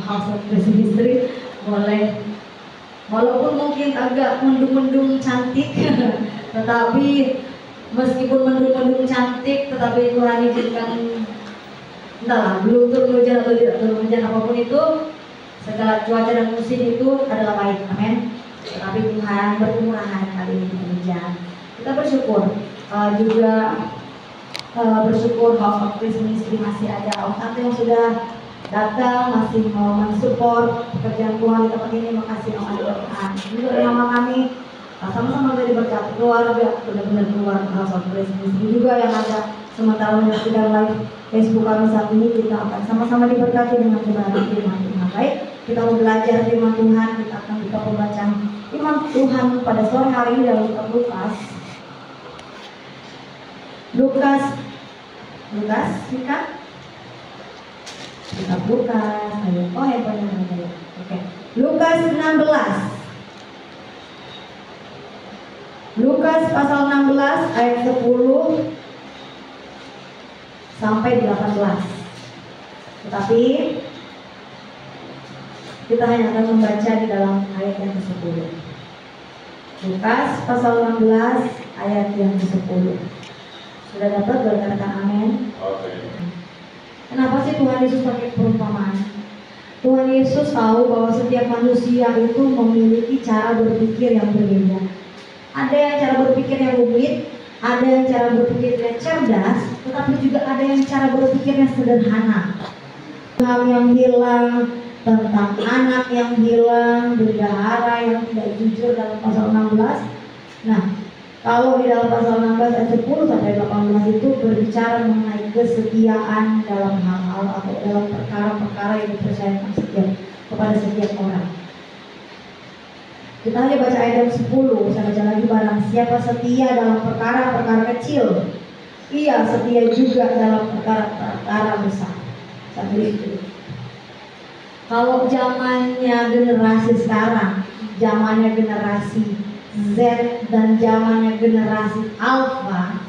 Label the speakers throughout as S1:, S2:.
S1: hal istri boleh, walaupun mungkin agak mendung-mendung cantik tetapi meskipun mendung-mendung cantik tetapi Tuhan izinkan entahlah belum turun hujan atau tidak turun hujan apapun itu, segala cuaca dan musim itu adalah baik, amin. Tetapi Tuhan berkemurahan kali ini hujan. Kita bersyukur juga bersyukur House of Praise Ministry masih ada Om Tante yang sudah datang, masih mau mensupport pekerjaan Tuhan di tempat ini. Makasih Om Adi Berkahan. Juga nama kami sama-sama menjadi berkat keluarga, benar-benar keluar House of Praise Ministry juga yang ada sementara menyaksikan live Facebook kami saat ini. Kita akan sama-sama diberkati dengan kebenaran firman Tuhan. Baik, kita mau belajar firman Tuhan. Kita akan buka pembacaan firman Tuhan pada sore hari ini dalam kitab Lukas. Lukas, kita buka, ayo. Oh handphonenya ada. Oke. Lukas 16. Lukas pasal 16 ayat 10 sampai 18. Tetapi kita hanya akan membaca di dalam ayat yang ke-10. Lukas pasal 16 ayat yang ke-10. Sudah dapat? Berkatakan amin. Kenapa sih Tuhan Yesus pakai perumpamaan? Tuhan Yesus tahu bahwa setiap manusia itu memiliki cara berpikir yang berbeda. Ada yang cara berpikir yang rumit, ada yang cara berpikirnya cerdas, tetapi juga ada yang cara berpikirnya sederhana. Hal yang hilang, tentang anak yang hilang, bendahara yang tidak jujur dalam pasal 16. Nah, kalau di dalam pasal 16 ayat 10 sampai 18 itu berbicara mengenai kesetiaan dalam hal-hal atau dalam perkara-perkara yang dipercayakan kepada setiap orang. Kita hanya baca ayat yang 10, saya baca lagi. Barang siapa setia dalam perkara-perkara kecil, ia setia juga dalam perkara-perkara besar. Sampai itu. Kalau zamannya generasi sekarang, zamannya generasi Z dan zamannya generasi Alpha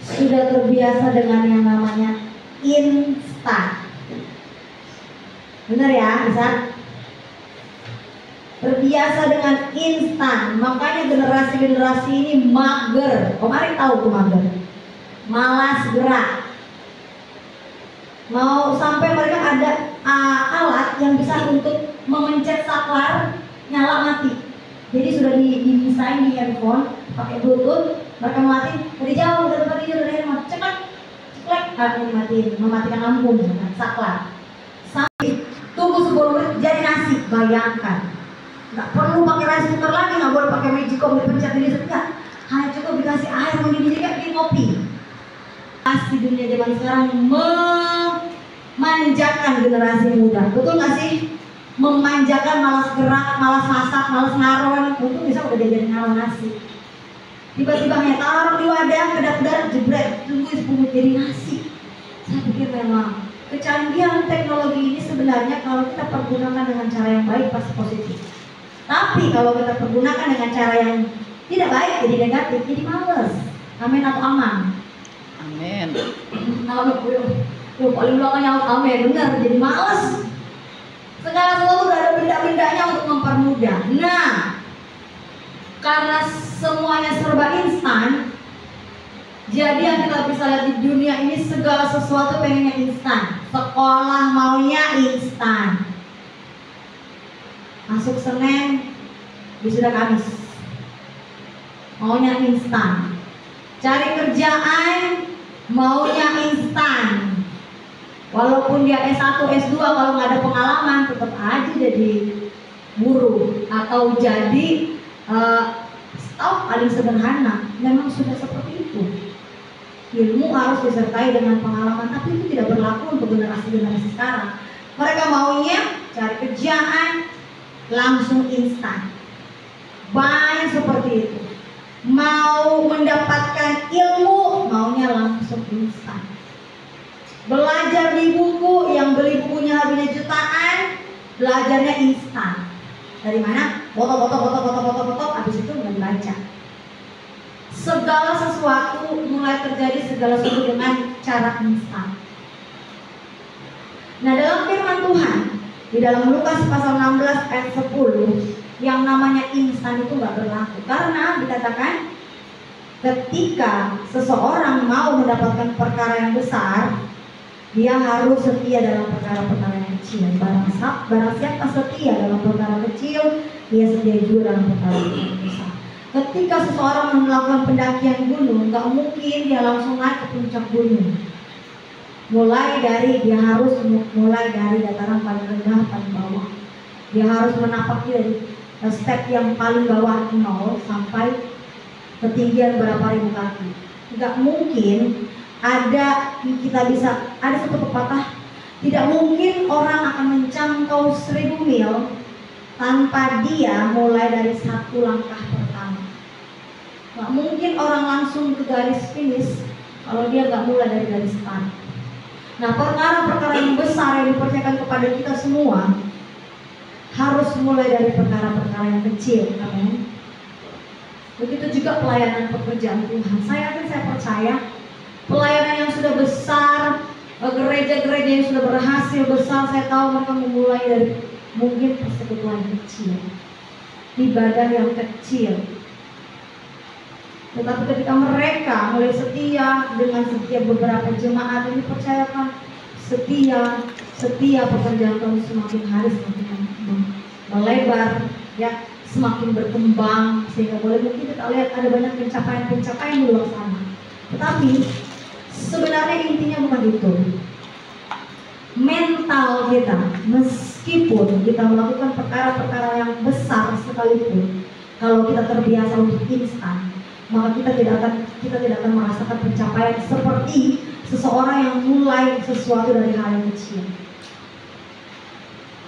S1: sudah terbiasa dengan yang namanya instan. Benar ya, bisa? Terbiasa dengan instan, makanya generasi-generasi ini mager. Kemarin tahu tuh mager, malas gerak. Mau sampai mereka ada alat yang bisa untuk memencet saklar nyala mati. Jadi sudah didesain di handphone pakai Bluetooth, mereka mati dari jauh, dari jauh, dari mati cepat, cepat dimatiin, mematikan lampu misalkan saklar. Sampai tunggu 10 menit jadi nasi, bayangkan. Nggak perlu pakai rice cooker lagi, nggak boleh pakai magicom dipencet ini enggak. Hanya cukup dikasih air mendidih kayak bikin kopi. Pasti dunia zaman sekarang memanjakan generasi muda, betul nggak sih? Memanjakan, malas gerak, malas masak, malas ngaron. Untung bisa udah diajarin ngaron nasi. Tiba-tiba hanya taruh di wadah, kedap-kedap, jebret, tunggu 10 menit jadi nasi. Saya pikir memang kecanggihan teknologi ini sebenarnya kalau kita pergunakan dengan cara yang baik pasti positif. Tapi kalau kita pergunakan dengan cara yang tidak baik jadi negatif, jadi males. Amin atau aman?
S2: Amin.
S1: Paling belakangnya amin, benar, jadi males. Segala sesuatu udah ada benda-bendanya untuk mempermudah. Nah, karena semuanya serba instan, jadi yang kita bisa lihat di dunia ini segala sesuatu pengennya instan. Sekolah maunya instan. Masuk Senin, wisuda Kamis, maunya instan. Cari kerjaan, maunya instan. Walaupun dia S1, S2, kalau nggak ada pengalaman tetap aja jadi buruh atau jadi staff paling sederhana. Memang sudah seperti itu. Ilmu harus disertai dengan pengalaman, tapi itu tidak berlaku untuk generasi-generasi sekarang. Mereka maunya cari kerjaan langsung instan. Banyak seperti itu. Mau mendapatkan ilmu, maunya langsung instan. Belajar di buku, yang beli bukunya harganya jutaan, belajarnya instan. Dari mana? Foto, habis itu nggak dibaca. Segala sesuatu mulai terjadi segala sesuatu dengan cara instan. Nah, dalam firman Tuhan Di dalam Lukas pasal 16 ayat 10, yang namanya instan itu nggak berlaku. Karena dikatakan ketika seseorang mau mendapatkan perkara yang besar, dia harus setia dalam perkara-perkara yang kecil. Barang siapa setia dalam perkara kecil, dia setia juga dalam perkara yang besar. Ketika seseorang melakukan pendakian gunung, nggak mungkin dia langsung naik ke puncak gunung. Dia harus mulai dari dataran paling rendah, paling bawah. Dia harus menapaki dari step yang paling bawah 0 sampai ketinggian berapa ribu kaki. Nggak mungkin ada satu pepatah, tidak mungkin orang akan menjangkau 1000 mil tanpa dia mulai dari satu langkah pertama. Nggak mungkin orang langsung ke garis finish kalau dia nggak mulai dari garis start. Nah, perkara-perkara yang besar yang dipercayakan kepada kita semua harus mulai dari perkara-perkara yang kecil. Amin. Begitu juga pelayanan pekerjaan Tuhan. Saya percaya pelayanan yang sudah besar, gereja-gereja yang sudah berhasil besar, saya tahu mereka memulai dari mungkin persekutuan kecil, ibadah yang kecil. Tetapi ketika mereka mulai setia dengan setiap beberapa jemaat yang dipercayakan, setia pekerjaan Tuhan semakin hari semakin melebar, ya, semakin berkembang, sehingga mungkin kita lihat ada banyak pencapaian di luar sana. Tetapi sebenarnya intinya bukan itu. Mental kita, meskipun kita melakukan perkara-perkara yang besar sekalipun, kalau kita terbiasa untuk instan, maka kita tidak akan merasakan pencapaian seperti seseorang yang mulai sesuatu dari hal yang kecil.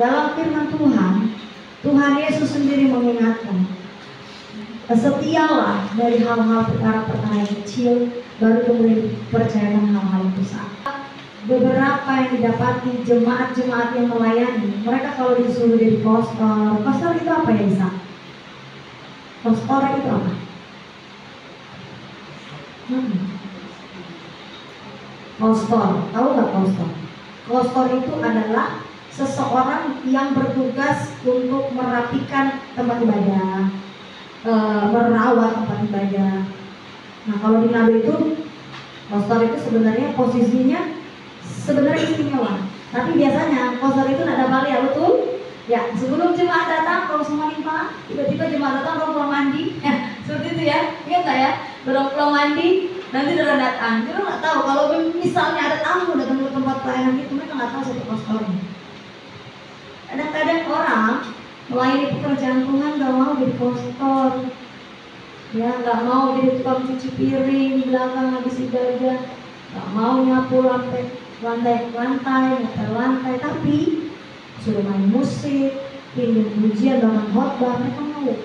S1: Dalam firman Tuhan Yesus sendiri mengingatkan, setialah dari hal-hal perkara-perkara yang kecil, baru kemudian dipercayakan hal-hal yang besar. Beberapa yang didapati jemaat-jemaat yang melayani, mereka kalau disuruh jadi pastor itu apa ya bisa? Pastor itu apa? Pastor, tahu nggak pastor? Pastor itu adalah seseorang yang bertugas untuk merapikan tempat ibadah, merawat tempat ibadah. Nah, kalau di Nabi itu, pastor itu sebenarnya posisinya istimewa. Tapi biasanya pastor itu nada balik, ya betul? Ya, sebelum jemaat datang, kalau semua limpah, tiba-tiba jemaat datang, orang pulang mandi, ya, seperti itu ya, ingat nggak ya? Orang pulang mandi, nanti udah datang. Kita nggak tahu kalau misalnya ada tamu datang ke tempat pelayanan itu, mereka nggak tahu siapa pastornya. Kadang-kadang orang melayani pekerjaan Tuhan nggak mau jadi pastor, ya, nggak mau jadi tukang cuci piring di belakang habis ibadah, nggak mau nyapu lantai, tapi sudah main musik, pimpin pujian, bahkan khotbah, mereka mau.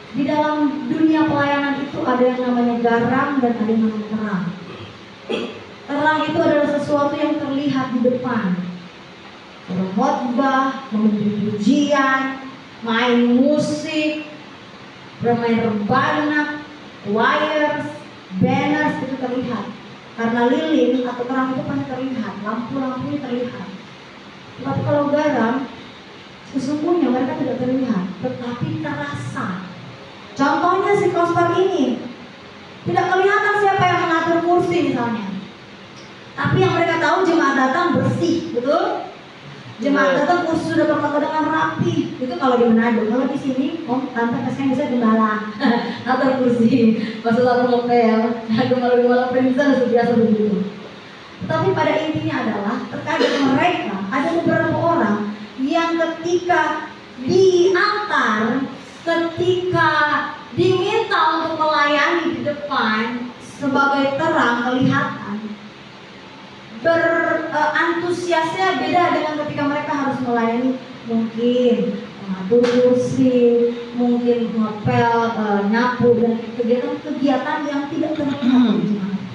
S1: Di dalam dunia pelayanan itu ada yang namanya garam dan ada yang namanya terang. Terang itu adalah sesuatu yang terlihat di depan. Berkhotbah, memimpin pujian, main musik, bermain rebana, wires, banners itu terlihat. Karena lilin atau terang itu pasti terlihat, lampu-lampunya terlihat. Tetapi kalau garam, sesungguhnya mereka tidak terlihat, tetapi terasa. Contohnya si pastor ini, tidak kelihatan siapa yang mengatur kursi misalnya, tapi yang mereka tahu jemaat datang bersih, betul? Jemaat datang kursi sudah tertata dengan rapi. Itu kalau di Manado. Kalau di sini, tante kasih bisa gembala, atur kursi, maksudnya ngepel, gembala perintisan sudah biasa begitu. Tapi pada intinya adalah terkadang mereka ada beberapa orang yang ketika diantar, ketika diminta untuk melayani di depan sebagai terang kelihatan, berantusiasnya beda dengan ketika mereka harus melayani mungkin mengatur kursi, mungkin ngepel, nyapu dan kegiatan-kegiatan yang tidak terlihat.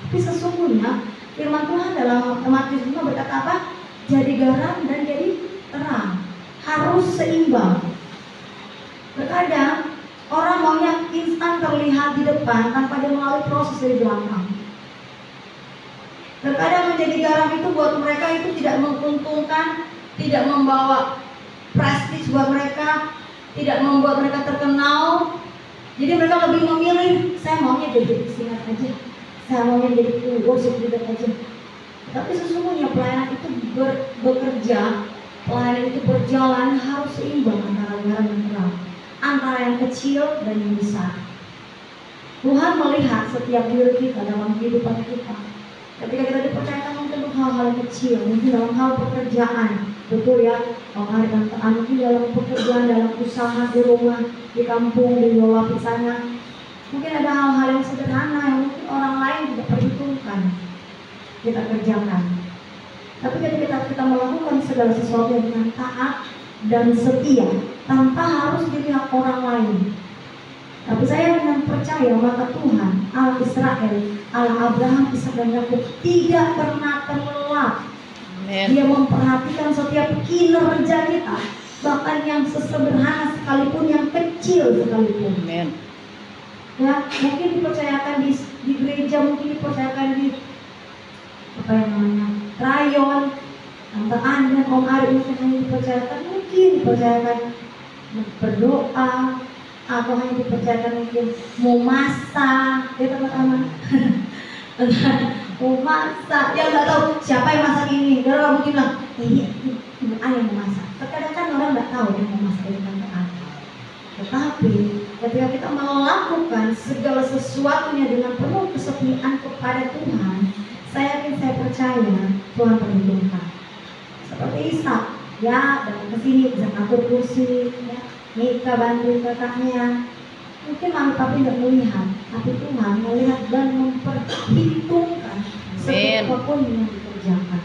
S1: Tapi sesungguhnya firman Tuhan dalam Matius 5 berkata apa? Jadi garam dan jadi terang, harus seimbang. Terkadang orang maunya instan terlihat di depan tanpa dia melalui proses dari belakang. Terkadang menjadi garam itu buat mereka itu tidak menguntungkan tidak membawa prestis buat mereka, tidak membuat mereka terkenal. Jadi mereka lebih memilih, saya maunya jadi singat aja, saya maunya jadi worship leader aja. Tapi sesungguhnya pelayanan itu bekerja, pelayanan itu berjalan harus seimbang antara garam dan terang, antara yang kecil dan yang besar. Tuhan melihat setiap diri kita dalam kehidupan kita. Ketika kita dipercayakan untuk hal-hal yang kecil, mungkin dalam hal pekerjaan, betul ya, hari dan mungkin dalam pekerjaan, dalam usaha di rumah, di kampung, di luar sana. Mungkin ada hal-hal yang sederhana yang mungkin orang lain tidak perhitungkan, kita kerjakan. Tapi ketika kita melakukan segala sesuatu dengan taat dan setia, tanpa harus dilihat orang lain. Tapi saya dengan percaya maka Tuhan, Allah Israel, Allah Abraham, Ishak dan Yakub tidak pernah terlelap. Dia memperhatikan setiap kinerja kita, bahkan yang sesederhana sekalipun, yang kecil sekalipun.
S2: Amen.
S1: Ya, mungkin dipercayakan di gereja, mungkin dipercayakan di apa yang namanya rayon, Tante Anda, Om Ari, mungkin hanya dipercayakan, mungkin dipercayakan berdoa, atau hanya dipercayakan mungkin mau masak, ya teman-teman. Mau masak, ya nggak tahu siapa yang masak ini. Kalau kamu bilang, iya, ibu Ani yang mau masak. Terkadang kan orang nggak tahu yang mau masak itu Tante Ani. Tetapi ketika kita melakukan segala sesuatunya dengan penuh kesetiaan kepada Tuhan, saya yakin, saya percaya Tuhan perhitungkan. Seperti Ishak, ya, datang ke sini bisa atur kursi, ya, Mika bantu kakaknya. Mungkin mami papi tidak melihat, tapi Tuhan melihat dan memperhitungkan setiap apapun yang dikerjakan.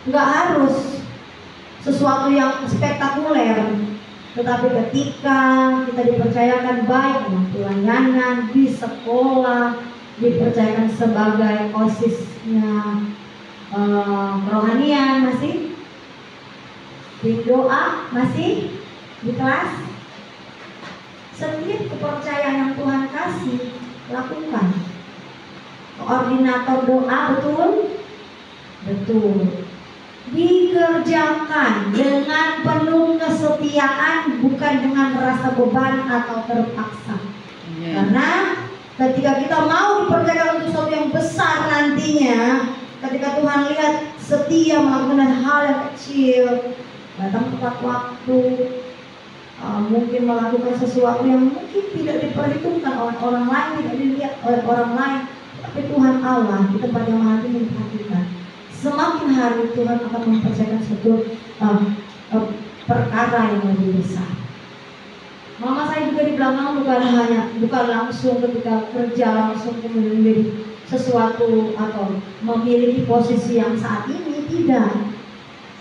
S1: Nggak harus sesuatu yang spektakuler, tetapi ketika kita dipercayakan baik dalam pelayanan, di sekolah, dipercayakan sebagai OSIS-nya kerohanian, masih di doa, masih di kelas, setiap kepercayaan yang Tuhan kasih lakukan. Koordinator doa, betul? Betul. Dikerjakan dengan penuh kesetiaan, bukan dengan rasa beban atau terpaksa. Karena ketika kita mau dipercayakan untuk sesuatu yang besar nantinya, ketika Tuhan lihat setia melakukan hal yang kecil, datang tepat waktu, mungkin melakukan sesuatu yang mungkin tidak diperhitungkan oleh orang lain, tidak dilihat oleh orang lain, tapi Tuhan Allah di tempat yang maha tinggi memperhatikan. Semakin hari Tuhan akan mempercayakan suatu perkara yang lebih besar. Mama saya juga di belakang bukan langsung ketika kerja langsung kemudian menjadi sesuatu atau memiliki posisi yang saat ini, tidak.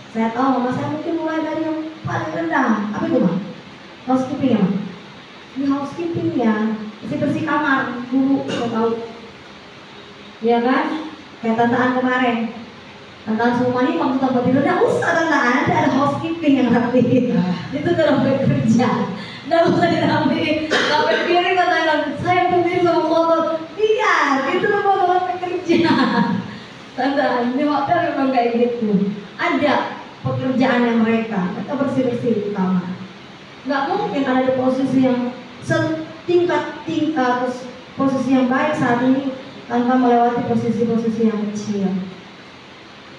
S1: Saya tahu mama saya mungkin mulai dari yang paling rendah. Apa itu, Mak? Housekeeping ya, Mak? Di housekeeping ya, bersih-bersih kamar, guru, saya tahu. Ya kan? Kayak tantangan kemarin. Tantangan semua ini waktu tempat tidur, nggak usah tantangan, ada housekeeping yang rapi. Itu dalam bekerja. Nggak usah dirapiin, sampai piring katanya, saya piring sama kotor. Iya, itu dalam bekerja. Tantangan, ini hotel memang kayak gitu. Ada pekerjaan yang mereka bersih-bersih di kamar. Nggak mungkin ada di posisi yang setingkat posisi yang baik saat ini tanpa melewati posisi-posisi yang kecil.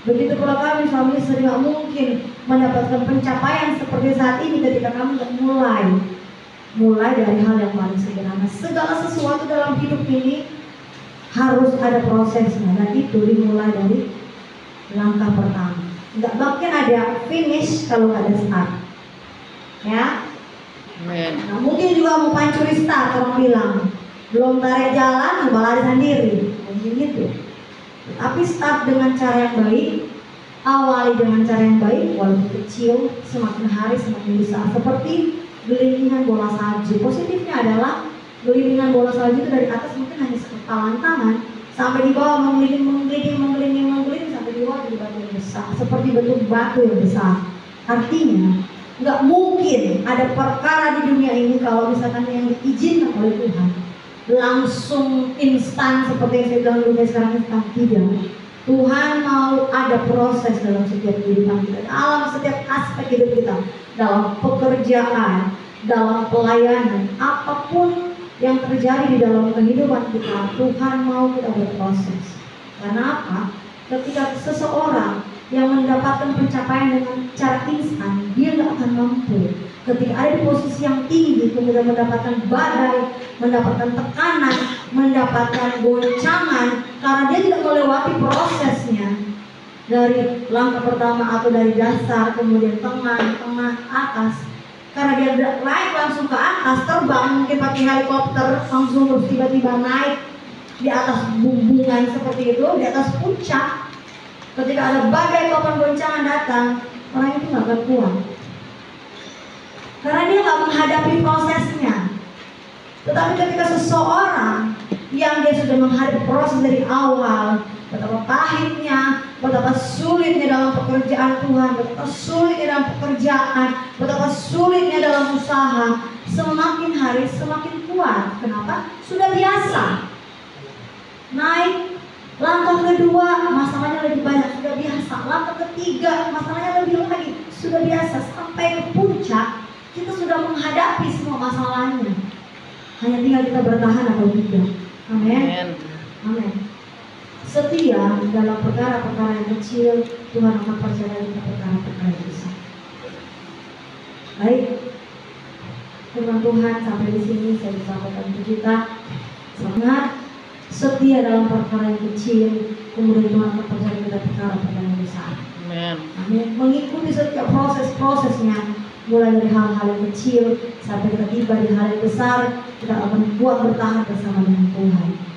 S1: Begitu pula kami suami istri nggak mungkin mendapatkan pencapaian seperti saat ini ketika kami nggak mulai dari hal yang paling sederhana. Segala sesuatu dalam hidup ini harus ada prosesnya, dan itu dimulai dari langkah pertama. Nggak mungkin ada finish kalau nggak ada start, ya. Nah, mungkin juga mau pancuri start, orang bilang belum tarik jalan, coba lari sendiri, mungkin gitu. Tapi start dengan cara yang baik, awali dengan cara yang baik, walaupun kecil, semakin hari semakin besar. Seperti gelilingan bola salju. Positifnya adalah gelilingan bola salju itu dari atas mungkin hanya sekepalan tangan, sampai di bawah menggelinding sampai di bawah jadi batu yang besar, seperti bentuk batu yang besar. Artinya nggak mungkin ada perkara di dunia ini kalau misalkan yang diizinkan oleh Tuhan langsung instan seperti yang saya bilang dunia sekarang instan. Tidak. Tuhan mau ada proses dalam setiap kehidupan kita, dalam setiap dalam pekerjaan, dalam pelayanan, apapun yang terjadi di dalam kehidupan kita, Tuhan mau kita berproses. Karena apa? Ketika seseorang yang mendapatkan pencapaian dengan cara instan, dia nggak akan mampu. Ketika ada di posisi yang tinggi, kemudian mendapatkan badai, mendapatkan tekanan, mendapatkan goncangan, karena dia tidak melewati prosesnya dari langkah pertama atau dari dasar, kemudian tengah, atas. Karena dia naik langsung ke atas, terbang mungkin pakai helikopter, langsung terus tiba-tiba naik di atas bumbungan seperti itu, di atas puncak. Ketika ada badai topan goncangan datang, orang itu nggak akan kuat. Karena dia nggak menghadapi prosesnya. Tetapi ketika seseorang yang dia sudah menghadapi proses dari awal, betapa pahitnya, betapa sulitnya dalam pekerjaan Tuhan, betapa sulitnya dalam pekerjaan, betapa sulitnya dalam usaha, semakin hari semakin kuat. Kenapa? Sudah biasa. Naik langkah kedua, masalahnya lebih banyak, sudah biasa. Langkah ketiga, masalahnya lebih lagi, sudah biasa. Sampai ke puncak, kita sudah menghadapi semua masalahnya. Hanya tinggal kita bertahan atau tidak. Amin. Amin. Setia dalam perkara-perkara yang kecil, Tuhan akan percaya kita perkara-perkara yang besar. Baik, firman Tuhan sampai di sini saya sampaikan untuk kita. Semangat, setia dalam perkara yang kecil, kemudian Tuhan akan percaya kita perkara-perkara yang besar. Amin. Amin. Mengikuti setiap proses-prosesnya, mulai dari hal-hal yang kecil sampai kita tiba di hal yang besar, kita akan kuat bertahan bersama dengan Tuhan.